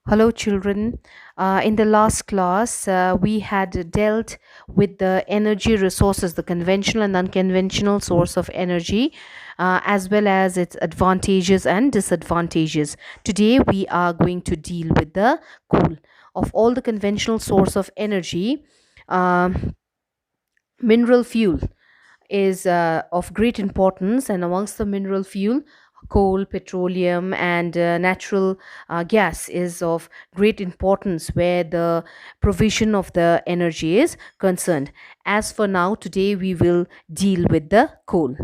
Hello, children. In the last class, we had dealt with the energy resources, the conventional and unconventional source of energy, as well as its advantages and disadvantages. Today, we are going to deal with the coal. Of all the conventional source of energy, mineral fuel is of great importance, and amongst the mineral fuel, coal, petroleum, and natural gas is of great importance where the provision of the energy is concerned. As for now, today we will deal with the coal.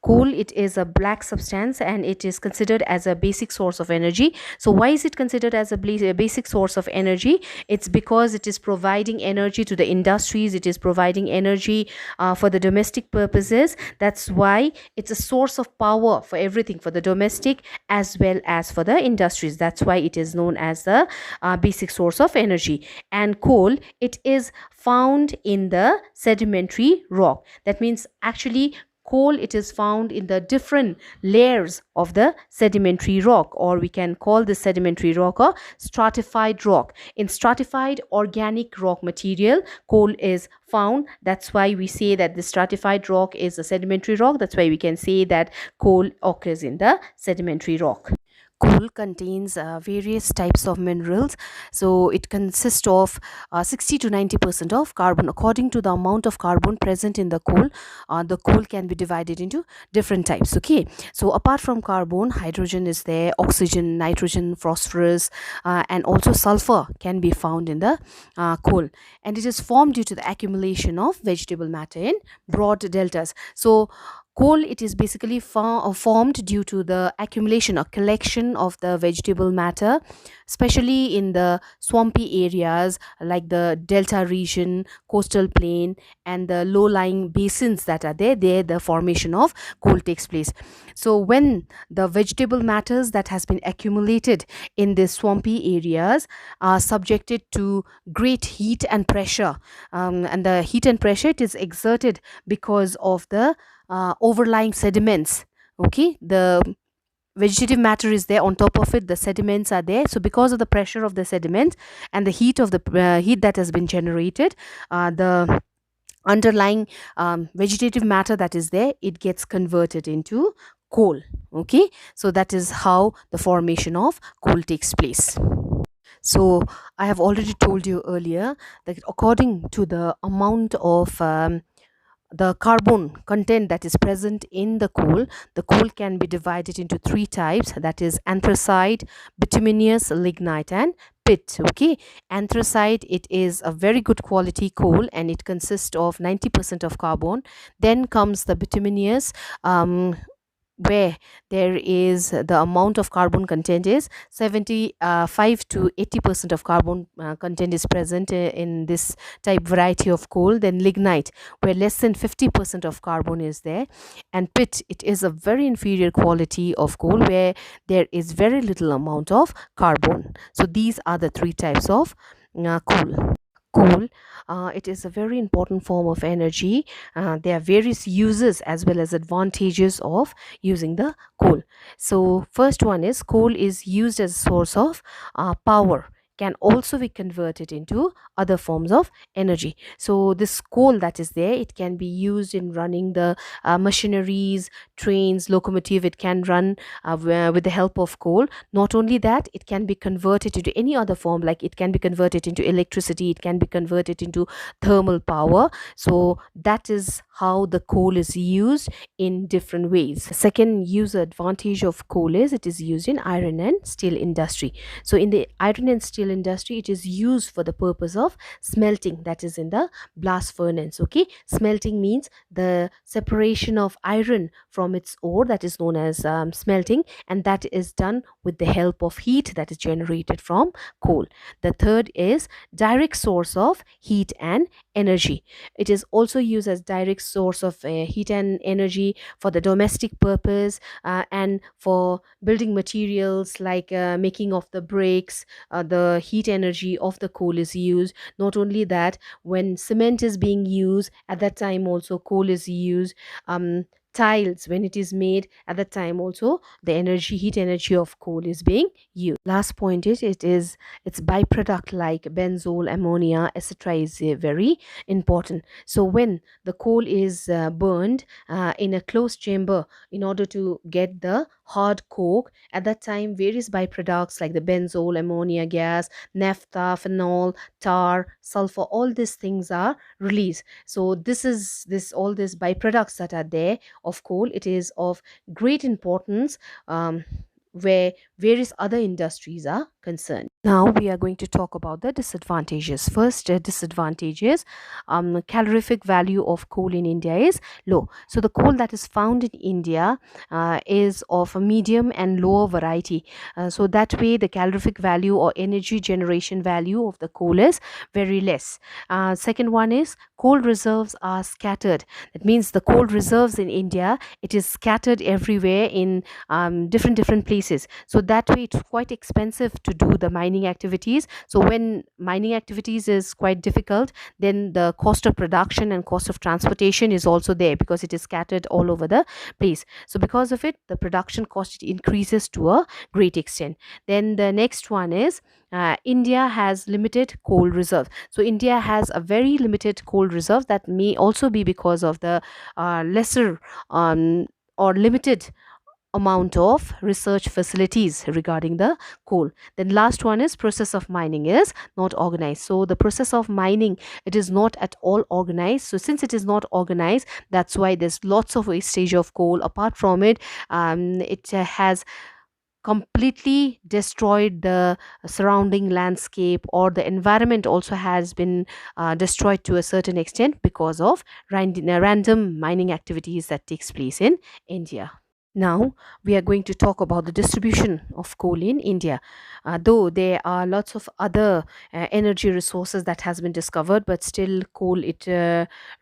Coal, it is a black substance and it is considered as a basic source of energy. So why is it considered as a basic source of energy? It's because it is providing energy to the industries, it is providing energy for the domestic purposes. That's why it's a source of power for everything, for the domestic as well as for the industries. That's why it is known as the basic source of energy. And coal, it is found in the sedimentary rock. That means actually coal, it is found in the different layers of the sedimentary rock, or we can call the sedimentary rock a stratified rock. In stratified organic rock material, coal is found. That's why we say that the stratified rock is a sedimentary rock. That's why we can say that coal occurs in the sedimentary rock. Coal contains various types of minerals. So it consists of 60 to 90% of carbon. According to the amount of carbon present in the coal can be divided into different types. Okay, so apart from carbon, hydrogen is there, oxygen, nitrogen, phosphorus, and also sulfur can be found in the coal. And it is formed due to the accumulation of vegetable matter in broad deltas. So coal, it is basically formed due to the accumulation or collection of the vegetable matter, especially in the swampy areas like the delta region, coastal plain, and the low-lying basins that are there the formation of coal takes place. So when the vegetable matters that has been accumulated in the swampy areas are subjected to great heat and pressure, and the heat and pressure, it is exerted because of the overlying sediments. Okay, the vegetative matter is there, on top of it the sediments are there. So because of the pressure of the sediments and the heat of the heat that has been generated, the underlying vegetative matter that is there, it gets converted into coal. Okay, so that is how the formation of coal takes place. So I have already told you earlier that according to the amount of the carbon content that is present in the coal can be divided into three types, that is anthracite, bituminous, lignite, and pit. Okay, anthracite, it is a very good quality coal and it consists of 90% of carbon. Then comes the bituminous, where there is the amount of carbon content is 75 to 80% of carbon content is present in this type variety of coal. Then lignite, where less than 50% of carbon is there. And pit, it is a very inferior quality of coal where there is very little amount of carbon. So these are the three types of coal. It is a very important form of energy. There are various uses as well as advantages of using the coal. So first one is coal is used as a source of power, can also be converted into other forms of energy. So this coal that is there, it can be used in running the machineries, trains, locomotive. It can run with the help of coal. Not only that, it can be converted into any other form, like it can be converted into electricity, it can be converted into thermal power. So that is how the coal is used in different ways. Second user advantage of coal is it is used in iron and steel industry. So in the iron and steel industry, it is used for the purpose of smelting, that is in the blast furnace. Okay, smelting means the separation of iron from its ore, that is known as smelting, and that is done with the help of heat that is generated from coal. The third is direct source of heat and energy. It is also used as direct source of heat and energy for the domestic purpose, and for building materials like making of the bricks. The heat energy of the coal is used. Not only that, when cement is being used, at that time also coal is used. tiles when it is made. At the time also, the energy, heat energy of coal is being used. Last point is its byproduct like benzol, ammonia, etc. is very important. So when the coal is burned in a closed chamber in order to get the hard coke, at that time various byproducts like the benzol, ammonia gas, naphtha, phenol, tar, sulfur, all these things are released. So this all these byproducts that are there of coal, it is of great importance, where various other industries are concerned. Now we are going to talk about the disadvantages. First, disadvantages: calorific value of coal in India is low. So the coal that is found in India is of a medium and lower variety. So that way, the calorific value or energy generation value of the coal is very less. Second one is coal reserves are scattered. That means the coal reserves in India, it is scattered everywhere in different places. So that way, it's quite expensive to do the mining activities. So when mining activities is quite difficult, then the cost of production and cost of transportation is also there because it is scattered all over the place. So because of it, the production cost increases to a great extent. Then the next one is India has limited coal reserve. So India has a very limited coal reserve. That may also be because of the lesser or limited amount of research facilities regarding the coal. Then last one is process of mining is not organized. So the process of mining, it is not at all organized. So since it is not organized, that's why there's lots of wastage of coal. Apart from it, it has completely destroyed the surrounding landscape, or the environment also has been destroyed to a certain extent because of random mining activities that takes place in India. Now we are going to talk about the distribution of coal in India. Though there are lots of other energy resources that has been discovered, but still coal, it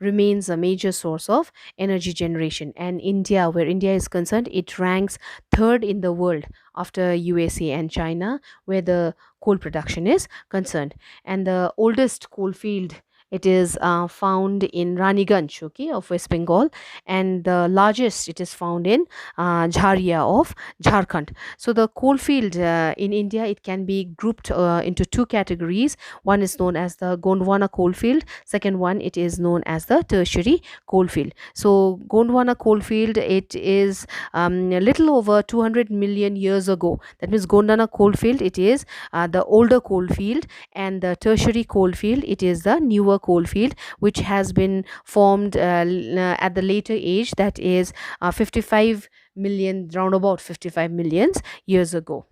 remains a major source of energy generation. And India, where India is concerned, it ranks third in the world after USA and China, where the coal production is concerned. And the oldest coal field, it is found in Raniganj, okay, of West Bengal, and the largest it is found in Jharia of Jharkhand. So the coal field in India, it can be grouped into two categories. One is known as the Gondwana coal field. Second one, it is known as the tertiary coal field. So Gondwana coal field, it is a little over 200 million years ago. That means Gondwana coal field, it is the older coal field, and the tertiary coal field, it is the newer coal field, which has been formed at the later age, that is 55 million, round about 55 millions years ago.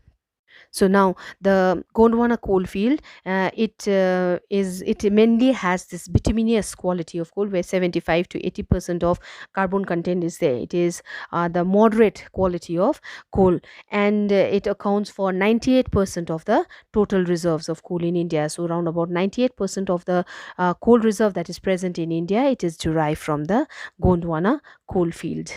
So now the Gondwana coal field, it mainly has this bituminous quality of coal, where 75 to 80% of carbon content is there. It is the moderate quality of coal, and it accounts for 98% of the total reserves of coal in India. So around about 98% of the coal reserve that is present in India, it is derived from the Gondwana coal field.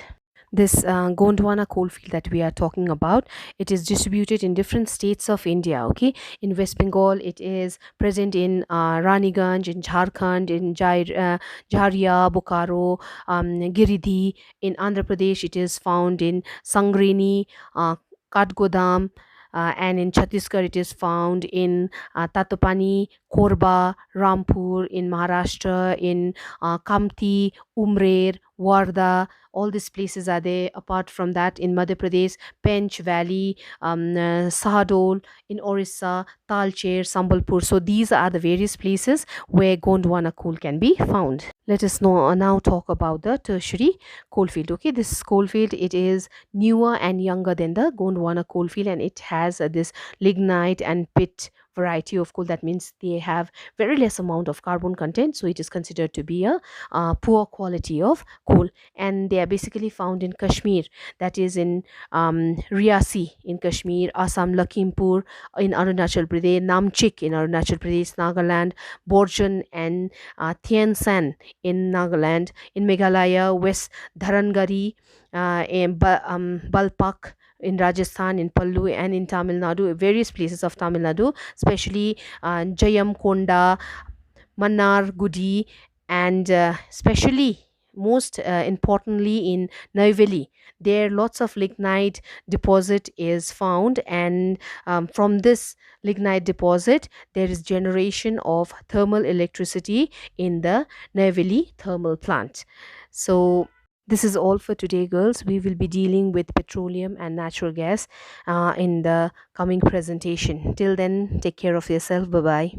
This Gondwana coal field that we are talking about, it is distributed in different states of India. Okay, in West Bengal, it is present in Raniganj, in Jharkhand, in Jharia, Bokaro, Giridih. In Andhra Pradesh, it is found in Sangreni, Katgodam. And in Chhattisgarh, it is found in Tatopani, Korba, Rampur. In Maharashtra, in Kamti, Umrer, Wardha, all these places are there. Apart from that, in Madhya Pradesh, Pench Valley, Sahdol, in Orissa, Talcher, Sambalpur. So these are the various places where Gondwana coal can be found. Let us now talk about the tertiary coal field. Okay, this coal field, it is newer and younger than the Gondwana coal field, and it has this lignite and pit variety of coal. That means they have very less amount of carbon content, so it is considered to be a poor quality of coal. And they are basically found in Kashmir, that is in Riyasi in Kashmir, Assam, Lakhimpur in Arunachal Pradesh, Namchik in Arunachal Pradesh, Nagaland, Borjan and Thien San in Nagaland. In Meghalaya, West Dharangari, Balpak in Rajasthan, in Pallu, and in Tamil Nadu, various places of Tamil Nadu, especially Jayam Konda, Mannar Gudi, and especially most importantly in Neyveli. There lots of lignite deposit is found, and from this lignite deposit there is generation of thermal electricity in the Neyveli thermal plant. So this is all for today, girls. We will be dealing with petroleum and natural gas in the coming presentation. Till then, take care of yourself. Bye bye.